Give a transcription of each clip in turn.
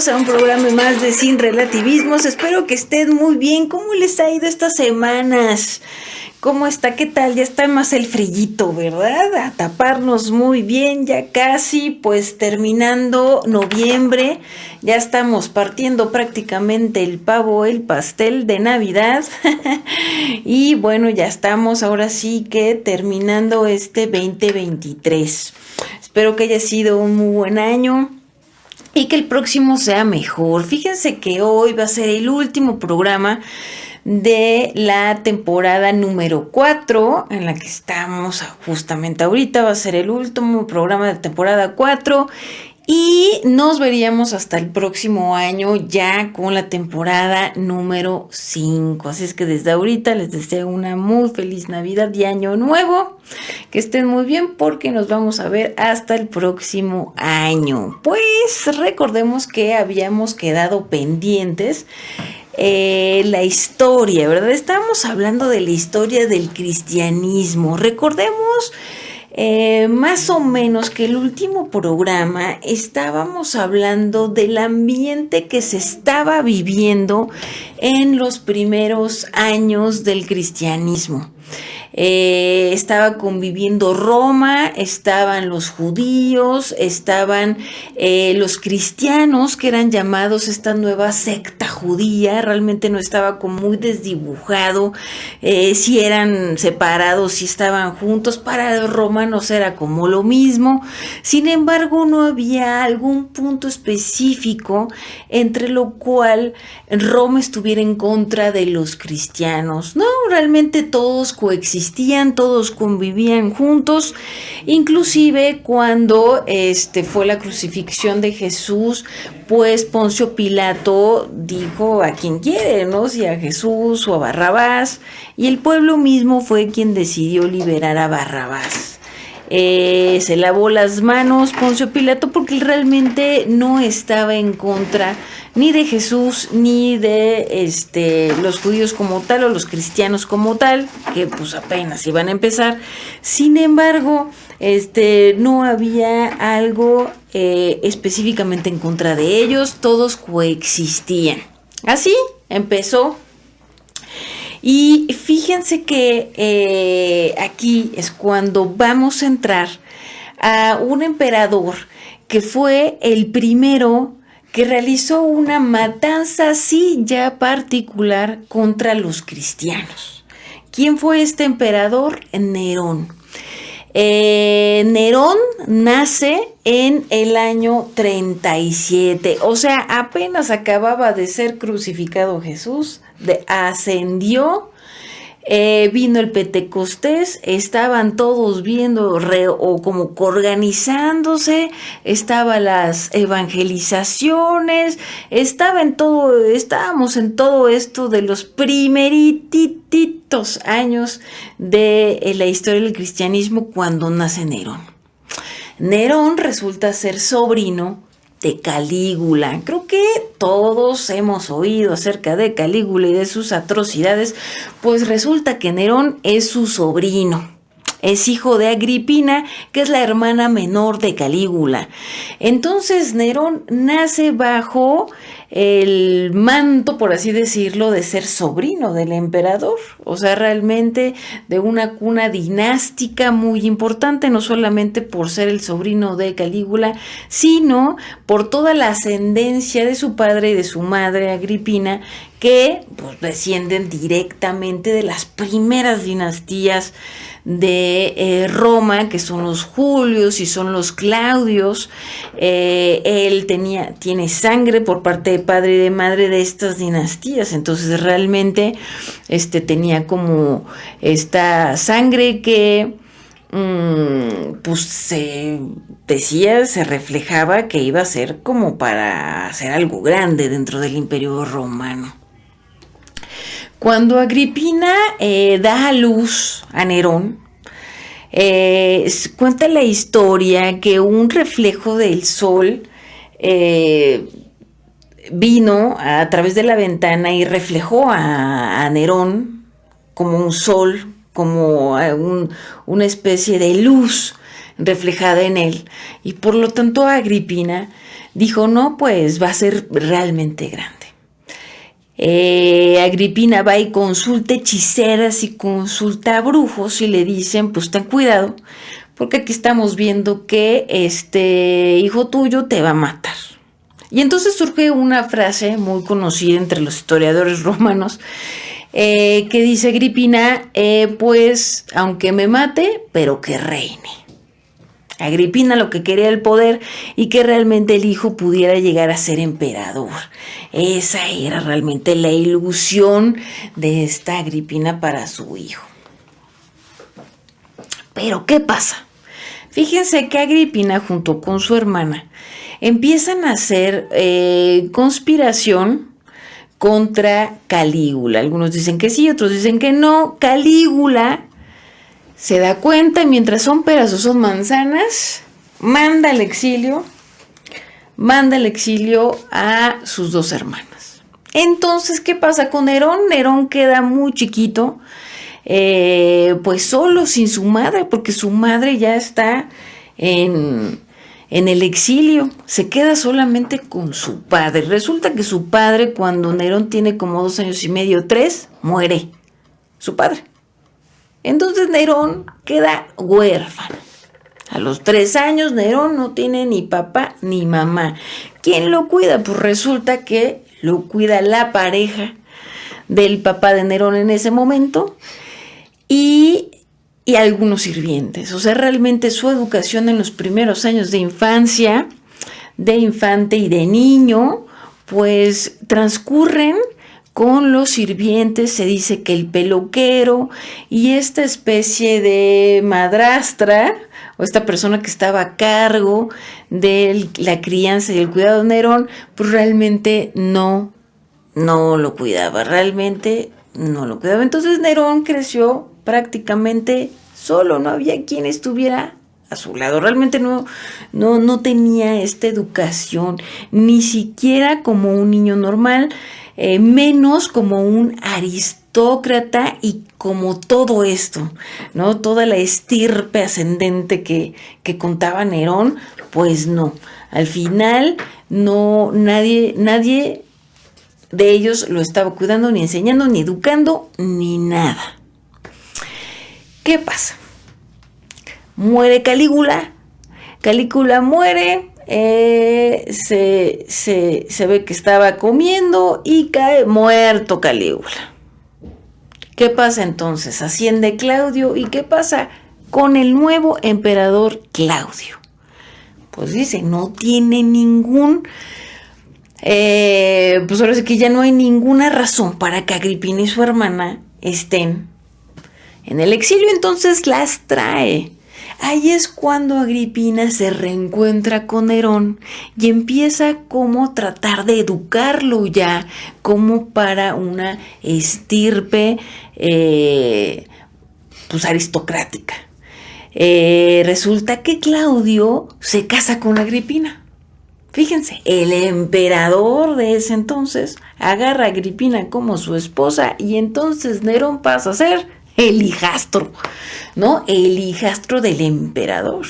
bienvenidos a un programa más de Sin Relativismos. Espero que estén muy bien. ¿Cómo les ha ido estas semanas? ¿Cómo está? ¿Qué tal? Ya está más el frillito, ¿verdad? A taparnos muy bien, ya casi, pues terminando noviembre. Ya estamos partiendo prácticamente el pavo, el pastel de Navidad. Y bueno, ya estamos ahora sí que terminando este 2023. Espero que haya sido un muy buen año y que el próximo sea mejor. Fíjense que hoy va a ser el último programa de la temporada número 4 en la que estamos justamente ahorita. Va a ser el último programa de temporada 4 y nos veríamos hasta el próximo año ya con la temporada número 5. Así es que desde ahorita les deseo una muy feliz Navidad y Año Nuevo. Que estén muy bien porque nos vamos a ver hasta el próximo año. Pues recordemos que habíamos quedado pendientes la historia, ¿verdad? Estábamos hablando de la historia del cristianismo. Recordemos más o menos que el último programa estábamos hablando del ambiente que se estaba viviendo en los primeros años del cristianismo. Estaba conviviendo Roma, estaban los judíos, estaban los cristianos que eran llamados esta nueva secta judía. Realmente no estaba como muy desdibujado si eran separados, si estaban juntos. Para los romanos era como lo mismo. Sin embargo, no había algún punto específico entre lo cual Roma estuviera en contra de los cristianos. No, realmente todos coexistían, todos convivían juntos. Inclusive cuando fue la crucifixión de Jesús, pues Poncio Pilato dijo a quien quiere, ¿no? Si a Jesús o a Barrabás, y el pueblo mismo fue quien decidió liberar a Barrabás. Se lavó las manos Poncio Pilato porque realmente no estaba en contra ni de Jesús ni de los judíos como tal o los cristianos como tal, que pues apenas iban a empezar. Sin embargo, no había algo específicamente en contra de ellos, todos coexistían. Así empezó. Y fíjense que aquí es cuando vamos a entrar a un emperador que fue el primero que realizó una matanza así ya particular contra los cristianos. ¿Quién fue este emperador? Nerón. Nerón nace en el año 37, o sea, apenas acababa de ser crucificado Jesús, ascendió, vino el Pentecostés, estaban todos viendo o como organizándose, estaban las evangelizaciones, estábamos en todo esto de los primerititos años de la historia del cristianismo cuando nace Nerón. Nerón resulta ser sobrino de Calígula. Creo que todos hemos oído acerca de Calígula y de sus atrocidades, pues resulta que Nerón es su sobrino. Es hijo de Agripina, que es la hermana menor de Calígula. Entonces Nerón nace bajo el manto, por así decirlo, de ser sobrino del emperador. O sea, realmente de una cuna dinástica muy importante, no solamente por ser el sobrino de Calígula, sino por toda la ascendencia de su padre y de su madre, Agripina, que pues, descienden directamente de las primeras dinastías de Roma, que son los Julios y son los Claudios. Él tiene sangre por parte de padre y de madre de estas dinastías, entonces realmente tenía como esta sangre que pues se reflejaba que iba a ser como para hacer algo grande dentro del Imperio Romano. Cuando Agripina da a luz a Nerón, cuenta la historia que un reflejo del sol vino a través de la ventana y reflejó a Nerón como un sol, como una especie de luz reflejada en él. Y por lo tanto a Agripina dijo, no, pues va a ser realmente grande. Agripina va y consulta hechiceras y consulta a brujos y le dicen, pues ten cuidado, porque aquí estamos viendo que este hijo tuyo te va a matar. Y entonces surge una frase muy conocida entre los historiadores romanos, que dice Agripina, pues aunque me mate, pero que reine. Agripina lo que quería era el poder y que realmente el hijo pudiera llegar a ser emperador. Esa era realmente la ilusión de esta Agripina para su hijo. Pero ¿qué pasa? Fíjense que Agripina junto con su hermana empiezan a hacer conspiración contra Calígula. Algunos dicen que sí, otros dicen que no. Calígula se da cuenta y mientras son peras o son manzanas, manda al exilio a sus dos hermanas. Entonces, ¿qué pasa con Nerón? Nerón queda muy chiquito, pues solo, sin su madre, porque su madre ya está en el exilio, se queda solamente con su padre. Resulta que su padre, cuando Nerón tiene como 2 años y medio, 3, muere su padre. Entonces Nerón queda huérfano. A los 3 años Nerón no tiene ni papá ni mamá. ¿Quién lo cuida? Pues resulta que lo cuida la pareja del papá de Nerón en ese momento y algunos sirvientes. O sea, realmente su educación en los primeros años de infancia, de infante y de niño, pues transcurren con los sirvientes. Se dice que el peluquero y esta especie de madrastra o esta persona que estaba a cargo de la crianza y el cuidado de Nerón, pues realmente no lo cuidaba, Entonces Nerón creció prácticamente solo, no había quien estuviera a su lado. Realmente no tenía esta educación, ni siquiera como un niño normal, menos como un aristócrata y como todo esto, ¿no? Toda la estirpe ascendente que contaba Nerón, pues no. Al final, nadie de ellos lo estaba cuidando, ni enseñando, ni educando, ni nada. ¿Qué pasa? Muere Calígula. Calígula muere. Se ve que estaba comiendo y cae muerto Calígula. ¿Qué pasa entonces? Asciende Claudio. ¿Y qué pasa con el nuevo emperador Claudio? Pues dice, no tiene ningún... pues ahora sí que ya no hay ninguna razón para que Agripina y su hermana estén en el exilio, entonces las trae. Ahí es cuando Agripina se reencuentra con Nerón y empieza como tratar de educarlo ya como para una estirpe pues aristocrática. Resulta que Claudio se casa con Agripina. Fíjense, el emperador de ese entonces agarra a Agripina como su esposa y entonces Nerón pasa a ser el hijastro, ¿no? El hijastro del emperador.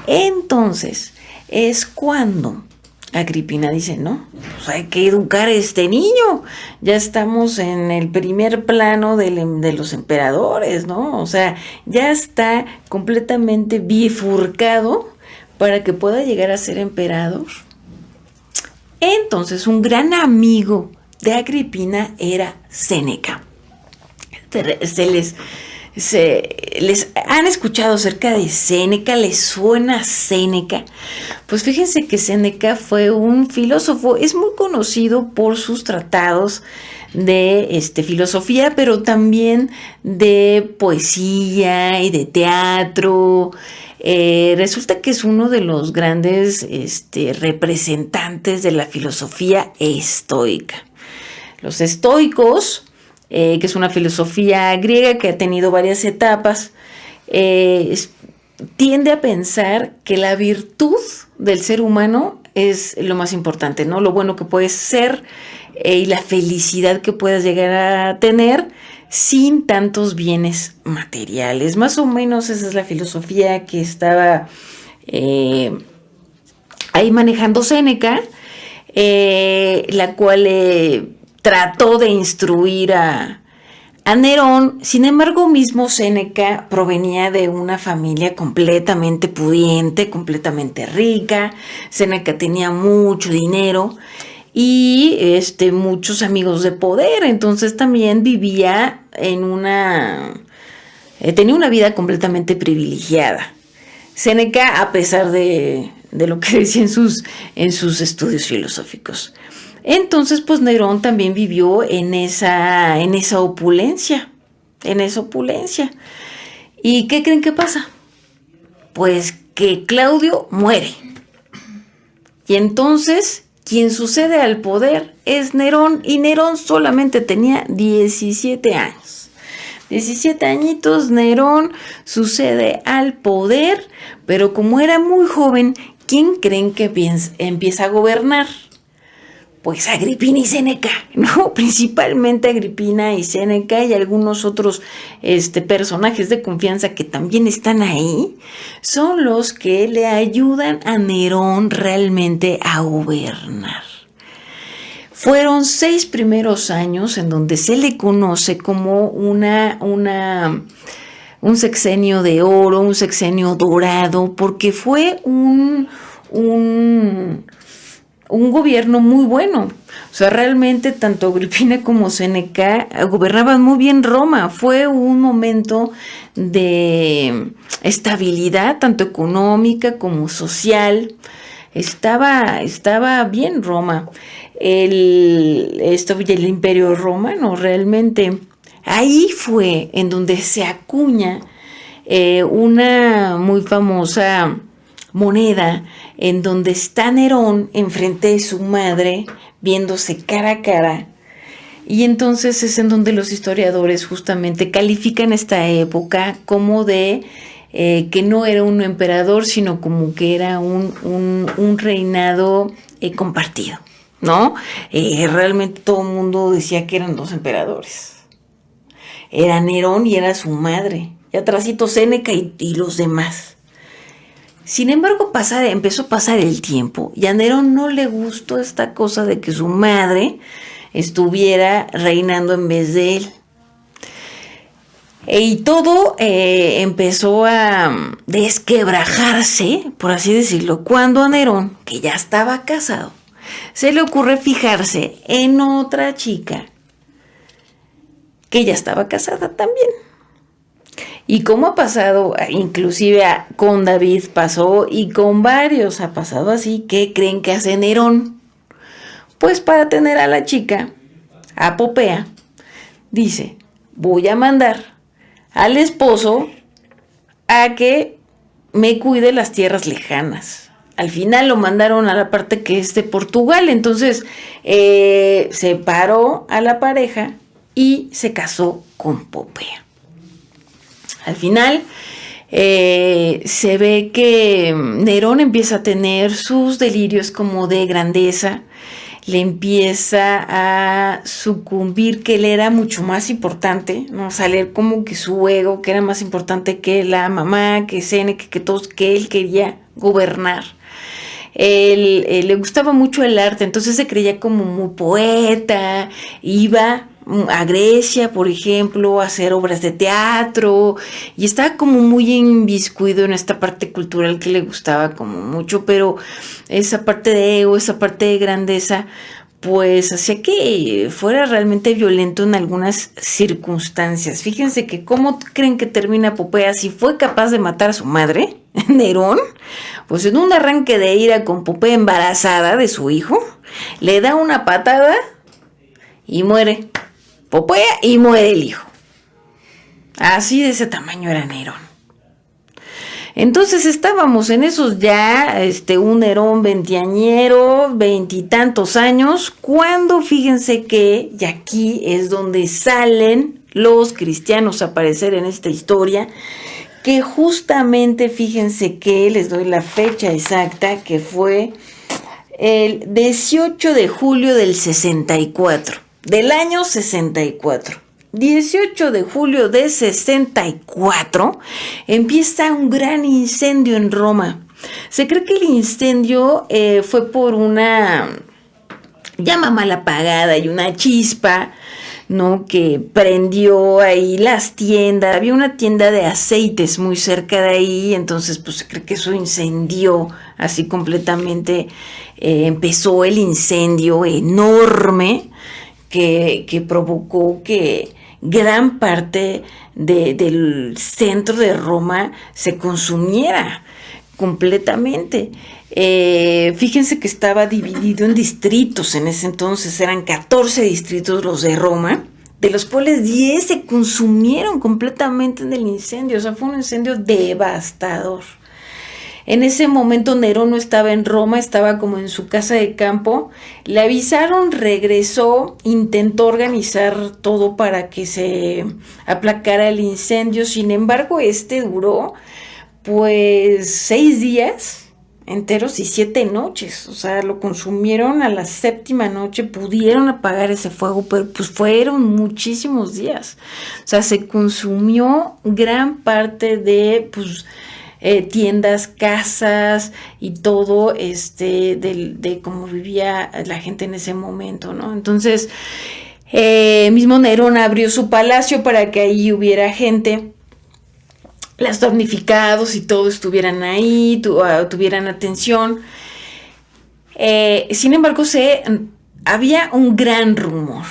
Entonces, es cuando Agripina dice, no, pues hay que educar a este niño. Ya estamos en el primer plano de los emperadores, ¿no? O sea, ya está completamente bifurcado para que pueda llegar a ser emperador. Entonces, un gran amigo de Agripina era Séneca. Les han escuchado acerca de Séneca, les suena Séneca. Pues fíjense que Séneca fue un filósofo, es muy conocido por sus tratados de filosofía, pero también de poesía y de teatro. Resulta que es uno de los grandes representantes de la filosofía estoica. Los estoicos, que es una filosofía griega que ha tenido varias etapas, tiende a pensar que la virtud del ser humano es lo más importante, ¿no? Lo bueno que puedes ser y la felicidad que puedas llegar a tener sin tantos bienes materiales. Más o menos esa es la filosofía que estaba ahí manejando Séneca, la cual trató de instruir a Nerón. Sin embargo, mismo Séneca provenía de una familia completamente pudiente, completamente rica. Séneca tenía mucho dinero y muchos amigos de poder, entonces también vivía en tenía una vida completamente privilegiada. Séneca, a pesar de lo que decía en sus estudios filosóficos. Entonces, pues Nerón también vivió en esa opulencia, ¿Y qué creen que pasa? Pues que Claudio muere. Y entonces, quien sucede al poder es Nerón, y Nerón solamente tenía 17 años. 17 añitos, Nerón sucede al poder, pero como era muy joven, ¿quién creen que empieza a gobernar? Pues Agripina y Séneca, ¿no? Principalmente Agripina y Séneca y algunos otros personajes de confianza que también están ahí, son los que le ayudan a Nerón realmente a gobernar. Fueron 6 primeros años en donde se le conoce como un sexenio de oro, un sexenio dorado, porque fue un gobierno muy bueno. O sea, realmente tanto Agripina como Séneca gobernaban muy bien Roma. Fue un momento de estabilidad, tanto económica como social. Estaba bien Roma. El Imperio Romano, realmente. Ahí fue en donde se acuña una muy famosa moneda en donde está Nerón enfrente de su madre viéndose cara a cara, y entonces es en donde los historiadores justamente califican esta época como de que no era un emperador, sino como que era un reinado compartido, ¿no? Realmente todo el mundo decía que eran 2 emperadores. Era Nerón y era su madre, y atrásito Séneca y los demás. Sin embargo, empezó a pasar el tiempo y a Nerón no le gustó esta cosa de que su madre estuviera reinando en vez de él. Y todo empezó a desquebrajarse, por así decirlo, cuando a Nerón, que ya estaba casado, se le ocurre fijarse en otra chica que ya estaba casada también. Y como ha pasado, inclusive con David pasó y con varios ha pasado así, ¿qué creen que hace Nerón? Pues para tener a la chica, a Popea, dice, voy a mandar al esposo a que me cuide las tierras lejanas. Al final lo mandaron a la parte que es de Portugal, entonces separó a la pareja y se casó con Popea. Al final se ve que Nerón empieza a tener sus delirios como de grandeza, le empieza a sucumbir que él era mucho más importante, ¿no? Salir como que su ego, que era más importante que la mamá, que Séneca, que todos, que él quería gobernar. Él le gustaba mucho el arte, entonces se creía como muy poeta, iba a Grecia, por ejemplo, a hacer obras de teatro, y estaba como muy inmiscuido en esta parte cultural que le gustaba como mucho, pero esa parte de ego, esa parte de grandeza, pues hacía que fuera realmente violento en algunas circunstancias. Fíjense que cómo creen que termina Popea si fue capaz de matar a su madre, Nerón, pues en un arranque de ira con Popea embarazada de su hijo, le da una patada y muere Popea y muere el hijo. Así de ese tamaño era Nerón. Entonces estábamos en esos ya, un Nerón veinteañero, 20 y tantos años, cuando fíjense que, y aquí es donde salen los cristianos a aparecer en esta historia, que justamente fíjense que les doy la fecha exacta, que fue el 18 de julio del 64. Del año 64, 18 de julio de 64, empieza un gran incendio en Roma. Se cree que el incendio fue por una llama mal apagada y una chispa, ¿no? Que prendió ahí las tiendas. Había una tienda de aceites muy cerca de ahí, entonces pues se cree que eso incendió así completamente. Empezó el incendio enorme que provocó que gran parte del centro de Roma se consumiera completamente. Fíjense que estaba dividido en distritos en ese entonces, eran 14 distritos los de Roma, de los cuales 10 se consumieron completamente en el incendio. O sea, fue un incendio devastador. En ese momento Nerón no estaba en Roma, estaba como en su casa de campo. Le avisaron, regresó, intentó organizar todo para que se aplacara el incendio. Sin embargo, duró pues 6 días enteros y 7 noches. O sea, lo consumieron a la 7ª noche, pudieron apagar ese fuego, pero pues fueron muchísimos días. O sea, se consumió gran parte de pues tiendas, casas y todo de cómo vivía la gente en ese momento, ¿no? Entonces, mismo Nerón abrió su palacio para que ahí hubiera gente, las damnificados y todo estuvieran ahí, tuvieran atención. Sin embargo, había un gran rumor.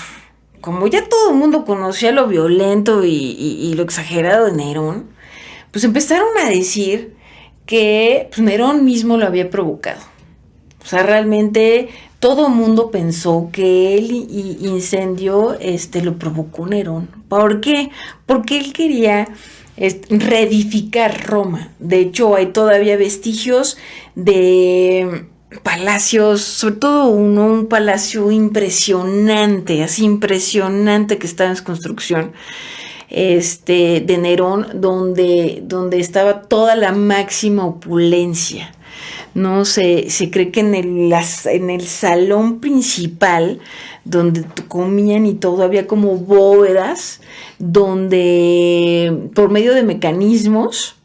Como ya todo el mundo conocía lo violento y lo exagerado de Nerón, pues empezaron a decir que pues, Nerón mismo lo había provocado. O sea, realmente todo el mundo pensó que el incendio lo provocó Nerón. ¿Por qué? Porque él quería reedificar Roma. De hecho, hay todavía vestigios de palacios, sobre todo un palacio impresionante, así impresionante que está en construcción, de Nerón, donde estaba toda la máxima opulencia. No se cree que en el salón principal, donde comían y todo, había como bóvedas donde por medio de mecanismos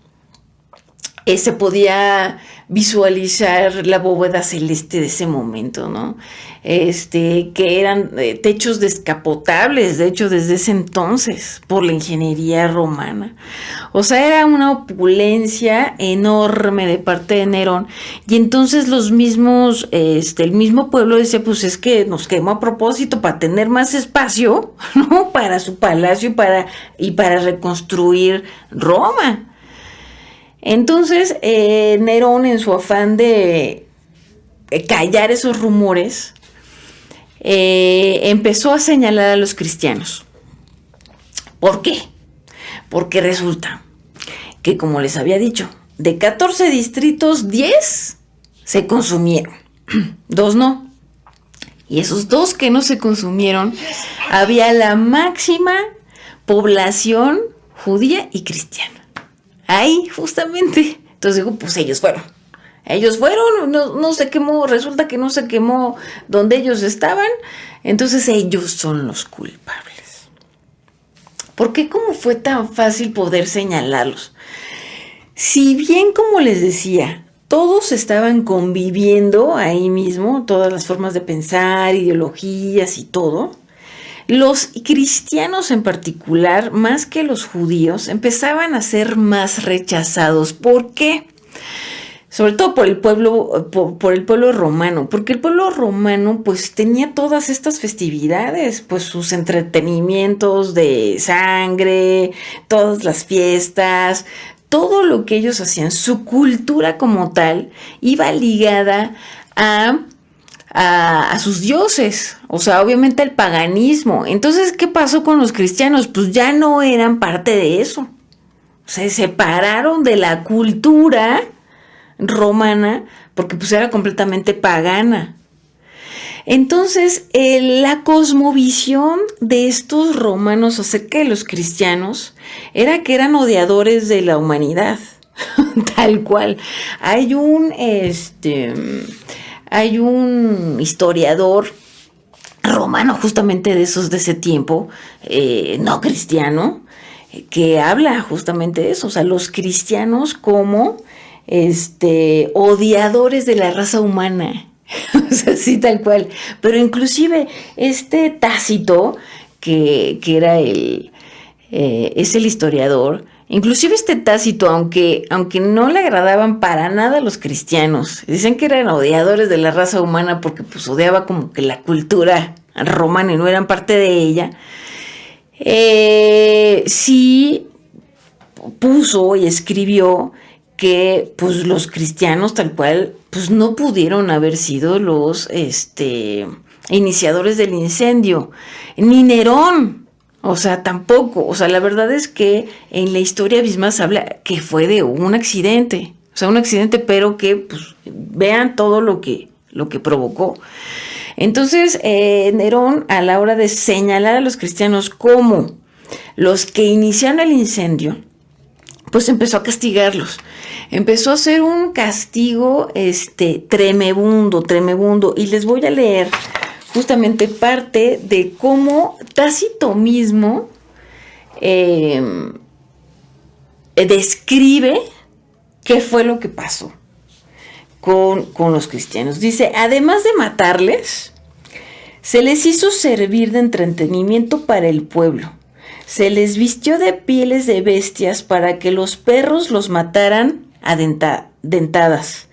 se podía visualizar la bóveda celeste de ese momento, ¿no? Que eran techos descapotables, de hecho, desde ese entonces, por la ingeniería romana. O sea, era una opulencia enorme de parte de Nerón. Y entonces el mismo pueblo decía, pues es que nos quemó a propósito para tener más espacio, ¿no? Para su palacio y para reconstruir Roma. Entonces, Nerón, en su afán de callar esos rumores, empezó a señalar a los cristianos. ¿Por qué? Porque resulta que, como les había dicho, de 14 distritos, 10 se consumieron, 2 no. Y esos 2 que no se consumieron, había la máxima población judía y cristiana. Ahí, justamente. Entonces digo, pues ellos fueron, no se quemó, resulta que no se quemó donde ellos estaban, entonces ellos son los culpables. ¿Por qué? ¿Cómo fue tan fácil poder señalarlos? Si bien, como les decía, todos estaban conviviendo ahí mismo, todas las formas de pensar, ideologías y todo, los cristianos en particular, más que los judíos, empezaban a ser más rechazados. ¿Por qué? Sobre todo por el pueblo romano, porque el pueblo romano pues tenía todas estas festividades, pues sus entretenimientos de sangre, todas las fiestas, todo lo que ellos hacían, su cultura como tal, iba ligada a sus dioses, o sea, obviamente el paganismo. Entonces, ¿qué pasó con los cristianos? Pues ya no eran parte de eso. Se separaron de la cultura romana porque pues era completamente pagana. Entonces, la cosmovisión de estos romanos acerca de los cristianos era que eran odiadores de la humanidad, tal cual. Hay un historiador romano, justamente de ese tiempo, no cristiano, que habla justamente de eso. O sea, los cristianos como odiadores de la raza humana. O sea, sí, tal cual. Pero inclusive Tácito, que era es el historiador, inclusive Tácito, aunque no le agradaban para nada a los cristianos, dicen que eran odiadores de la raza humana porque pues odiaba como que la cultura romana y no eran parte de ella, sí puso y escribió que pues los cristianos tal cual pues no pudieron haber sido los iniciadores del incendio, ni Nerón, o sea, tampoco. O sea, la verdad es que en la historia misma se habla que fue de un accidente, o sea, un accidente, pero que pues vean todo lo que provocó. Entonces, Nerón, a la hora de señalar a los cristianos como los que iniciaron el incendio, pues empezó a castigarlos. Empezó a hacer un castigo tremebundo. Y les voy a leer justamente parte de cómo Tácito mismo describe qué fue lo que pasó con los cristianos. Dice, además de matarles, se les hizo servir de entretenimiento para el pueblo. Se les vistió de pieles de bestias para que los perros los mataran a dentadas.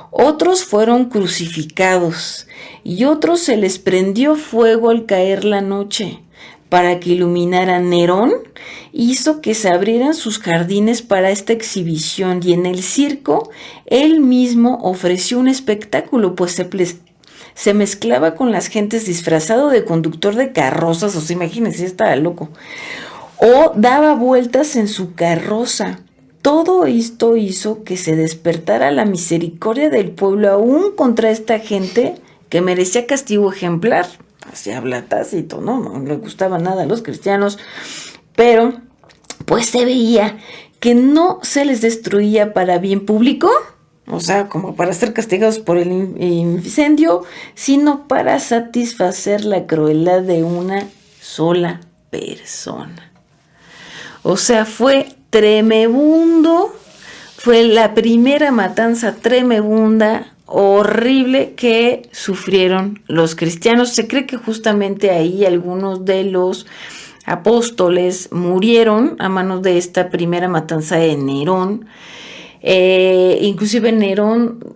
Otros fueron crucificados y otros se les prendió fuego al caer la noche para que iluminaran. Nerón hizo que se abrieran sus jardines para esta exhibición y en el circo él mismo ofreció un espectáculo, pues se mezclaba con las gentes disfrazado de conductor de carrozas, o sea, imagínense, estaba loco, o daba vueltas en su carroza. Todo esto hizo que se despertara la misericordia del pueblo aún contra esta gente que merecía castigo ejemplar. Así habla Tácito, no le gustaba nada a los cristianos, pero pues se veía que no se les destruía para bien público, o sea, como para ser castigados por el incendio, sino para satisfacer la crueldad de una sola persona. O sea, fue tremebundo, fue la primera matanza tremebunda, horrible, que sufrieron los cristianos. Se cree que justamente ahí algunos de los apóstoles murieron a manos de esta primera matanza de Nerón. Inclusive Nerón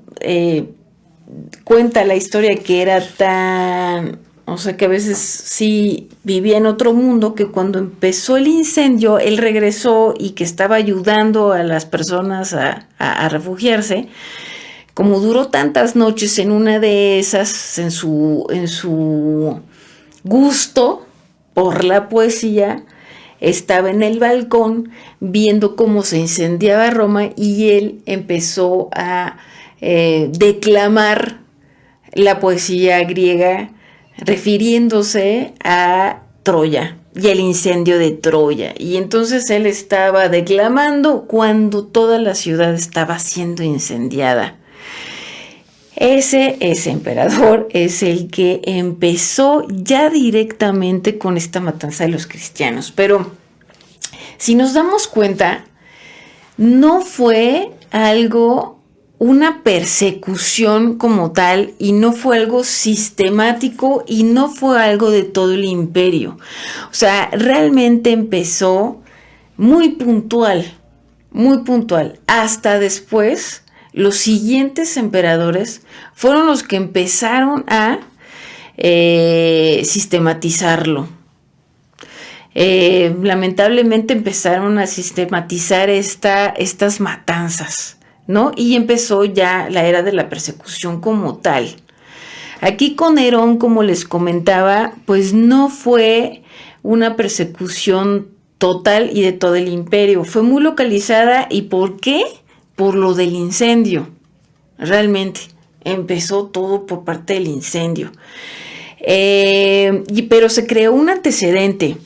cuenta la historia que era tan, o sea, que a veces sí vivía en otro mundo, que cuando empezó el incendio él regresó y que estaba ayudando a las personas a refugiarse. Como duró tantas noches en una de esas, en su gusto por la poesía, estaba en el balcón viendo cómo se incendiaba Roma y él empezó a declamar la poesía griega refiriéndose a Troya y el incendio de Troya. Y entonces él estaba declamando cuando toda la ciudad estaba siendo incendiada. Ese emperador es el que empezó ya directamente con esta matanza de los cristianos. Pero si nos damos cuenta, no fue una persecución como tal, y no fue algo sistemático, y no fue algo de todo el imperio. O sea, realmente empezó muy puntual. Hasta después, los siguientes emperadores fueron los que empezaron a sistematizarlo. Lamentablemente empezaron a sistematizar estas matanzas, ¿no? Y empezó ya la era de la persecución como tal. Aquí con Nerón, como les comentaba, pues no fue una persecución total y de todo el imperio. Fue muy localizada. ¿Y por qué? Por lo del incendio. Realmente empezó todo por parte del incendio. Pero se creó un antecedente.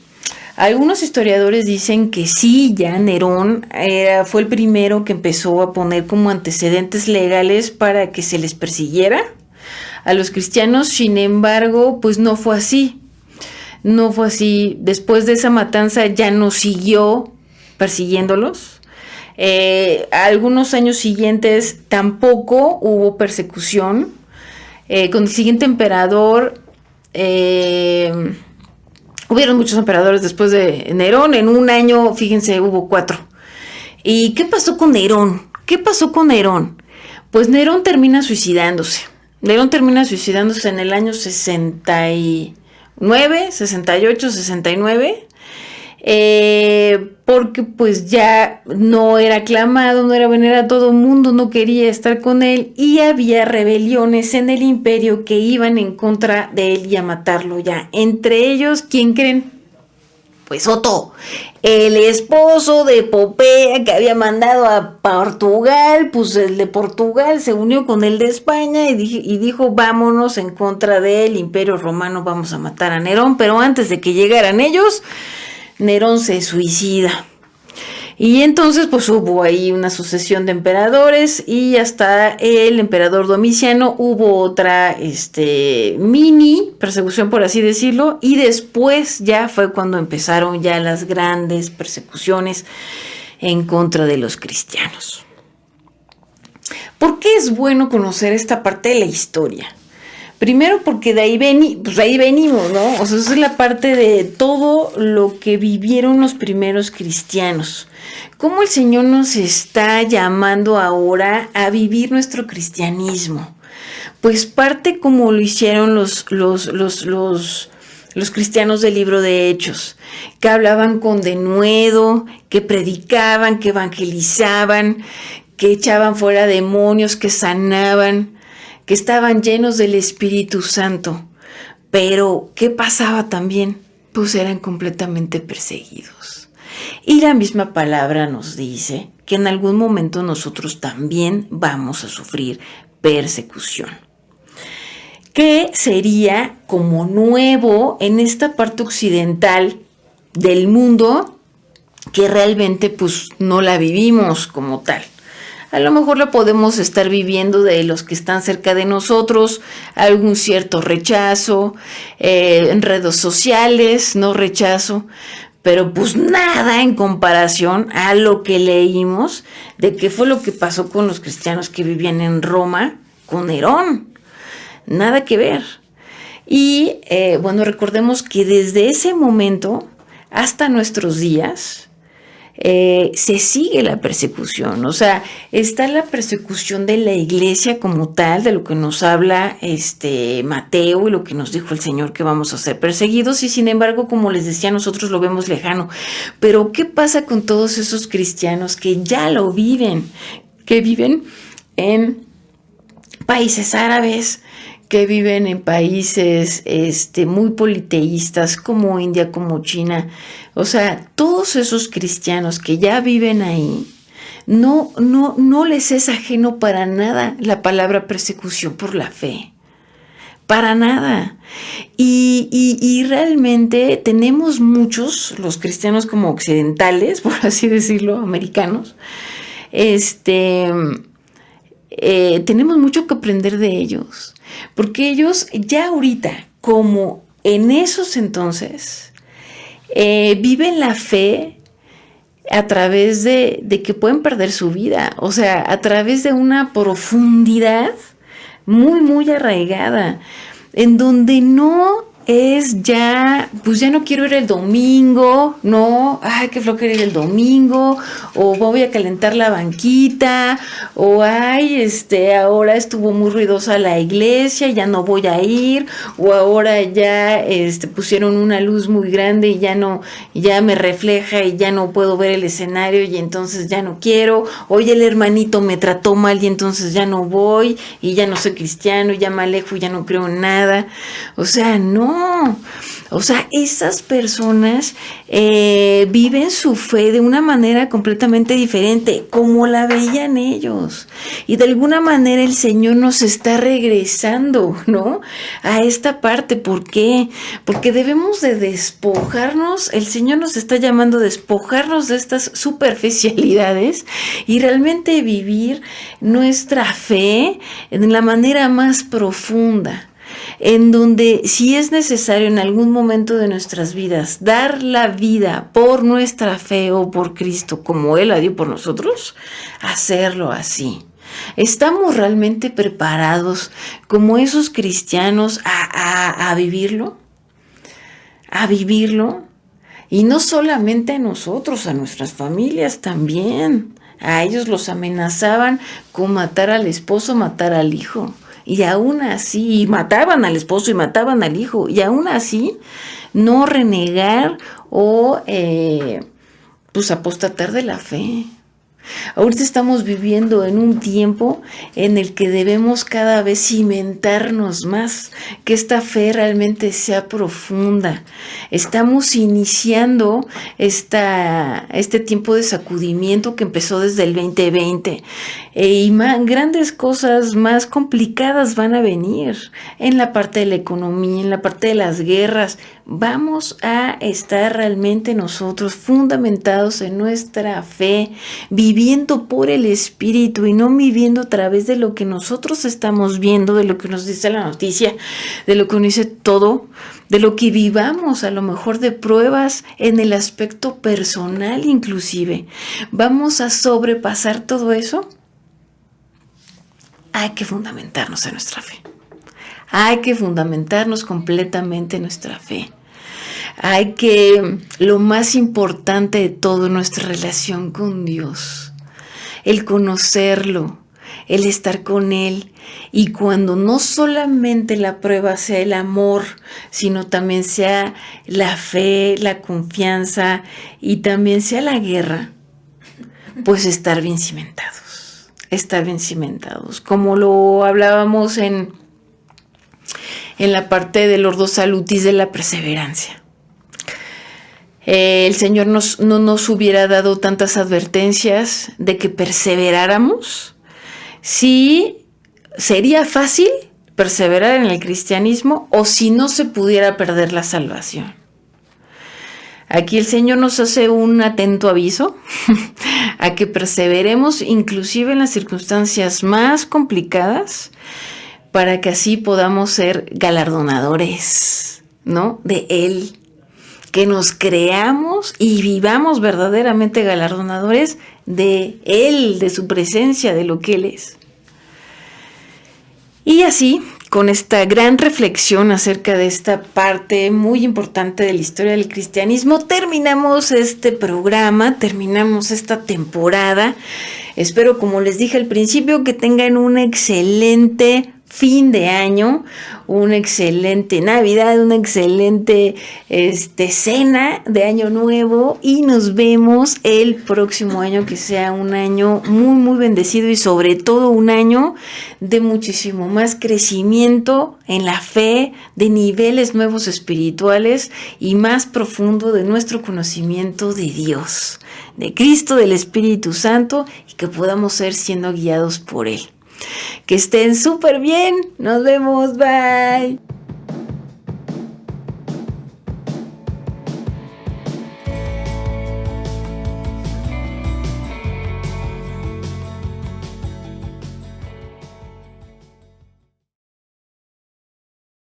Algunos historiadores dicen que sí, ya Nerón fue el primero que empezó a poner como antecedentes legales para que se les persiguiera a los cristianos. Sin embargo, pues no fue así. Después de esa matanza ya no siguió persiguiéndolos. Algunos años siguientes tampoco hubo persecución. Con el siguiente emperador, hubieron muchos emperadores después de Nerón. En un año, fíjense, hubo 4. ¿Y qué pasó con Nerón? Pues Nerón termina suicidándose. En el año 69, 68, 69. Porque pues ya no era aclamado, no era venerado, todo el mundo no quería estar con él y había rebeliones en el imperio que iban en contra de él y a matarlo ya. Entre ellos, ¿quién creen? Pues Otto, el esposo de Popea que había mandado a Portugal. Pues el de Portugal se unió con el de España y dijo, vámonos en contra del Imperio Romano, vamos a matar a Nerón. Pero antes de que llegaran ellos, Nerón se suicida. Y entonces pues hubo ahí una sucesión de emperadores y hasta el emperador Domiciano hubo otra mini persecución, por así decirlo, y después ya fue cuando empezaron ya las grandes persecuciones en contra de los cristianos. ¿Por qué es bueno conocer esta parte de la historia? Primero porque de ahí venimos, ¿no? O sea, esa es la parte de todo lo que vivieron los primeros cristianos. ¿Cómo el Señor nos está llamando ahora a vivir nuestro cristianismo? Pues parte como lo hicieron los cristianos del libro de Hechos, que hablaban con denuedo, que predicaban, que evangelizaban, que echaban fuera demonios, que sanaban, que estaban llenos del Espíritu Santo. Pero, ¿qué pasaba también? Pues eran completamente perseguidos. Y la misma palabra nos dice que en algún momento nosotros también vamos a sufrir persecución. ¿Qué sería como nuevo en esta parte occidental del mundo que realmente pues no la vivimos como tal? A lo mejor lo podemos estar viviendo de los que están cerca de nosotros, algún cierto rechazo, en redes sociales, no rechazo, pero pues nada en comparación a lo que leímos de qué fue lo que pasó con los cristianos que vivían en Roma con Nerón. Nada que ver. Y bueno, recordemos que desde ese momento hasta nuestros días, se sigue la persecución. O sea, está la persecución de la iglesia como tal, de lo que nos habla Mateo y lo que nos dijo el Señor, que vamos a ser perseguidos, y sin embargo, como les decía, nosotros lo vemos lejano. Pero ¿qué pasa con todos esos cristianos que ya lo viven? Que viven en países árabes, que viven en países muy politeístas como India, como China. O sea, todos esos cristianos que ya viven ahí, no les es ajeno para nada la palabra persecución por la fe. Para nada. Y realmente tenemos muchos, los cristianos como occidentales, por así decirlo, americanos, tenemos mucho que aprender de ellos. Porque ellos ya ahorita, como en esos entonces, viven la fe a través de que pueden perder su vida. O sea, a través de una profundidad muy, muy arraigada, en donde no es ya, pues ya no quiero ir el domingo, no, ay, qué flojera ir el domingo, o voy a calentar la banquita, o ay, ahora estuvo muy ruidosa la iglesia, ya no voy a ir, o ahora ya, pusieron una luz muy grande y ya me refleja y ya no puedo ver el escenario y entonces ya no quiero, oye, el hermanito me trató mal y entonces ya no voy, y ya no soy cristiano, ya me alejo, ya no creo en nada. O sea, no. O sea, esas personas viven su fe de una manera completamente diferente, como la veían ellos. Y de alguna manera el Señor nos está regresando, ¿no? A esta parte. ¿Por qué? Porque debemos de despojarnos. El Señor nos está llamando a despojarnos de estas superficialidades y realmente vivir nuestra fe en la manera más profunda. en donde si es necesario en algún momento de nuestras vidas dar la vida por nuestra fe o por Cristo, como Él la dio por nosotros, hacerlo así. ¿Estamos realmente preparados como esos cristianos a vivirlo? A vivirlo. Y no solamente a nosotros, a nuestras familias también. A ellos los amenazaban con matar al esposo, matar al hijo. Y aún así, mataban al esposo y mataban al hijo. Y aún así, no renegar o apostatar de la fe. Ahorita estamos viviendo en un tiempo en el que debemos cada vez cimentarnos más, que esta fe realmente sea profunda. Estamos iniciando este tiempo de sacudimiento que empezó desde el 2020 y grandes cosas más complicadas van a venir en la parte de la economía, en la parte de las guerras. Vamos a estar realmente nosotros fundamentados en nuestra fe, viviendo por el Espíritu y no viviendo a través de lo que nosotros estamos viendo, de lo que nos dice la noticia, de lo que nos dice todo, de lo que vivamos, a lo mejor de pruebas en el aspecto personal inclusive. Vamos a sobrepasar todo eso. Hay que fundamentarnos en nuestra fe. Hay que fundamentarnos completamente en nuestra fe. Lo más importante de todo, nuestra relación con Dios, el conocerlo, el estar con Él. Y cuando no solamente la prueba sea el amor, sino también sea la fe, la confianza y también sea la guerra, pues estar bien cimentados, como lo hablábamos en la parte del ordo salutis de la perseverancia. El Señor no nos hubiera dado tantas advertencias de que perseveráramos si sería fácil perseverar en el cristianismo o si no se pudiera perder la salvación. Aquí el Señor nos hace un atento aviso a que perseveremos inclusive en las circunstancias más complicadas para que así podamos ser galardonadores, ¿no?, de Él. Que nos creamos y vivamos verdaderamente galardonadores de Él, de su presencia, de lo que Él es. Y así, con esta gran reflexión acerca de esta parte muy importante de la historia del cristianismo, terminamos este programa, terminamos esta temporada. Espero, como les dije al principio, que tengan un excelente fin de año, una excelente Navidad, una excelente cena de Año Nuevo y nos vemos el próximo año, que sea un año muy, muy bendecido y sobre todo un año de muchísimo más crecimiento en la fe, de niveles nuevos espirituales y más profundo de nuestro conocimiento de Dios, de Cristo, del Espíritu Santo y que podamos ser siendo guiados por Él. Que estén súper bien. Nos vemos. Bye.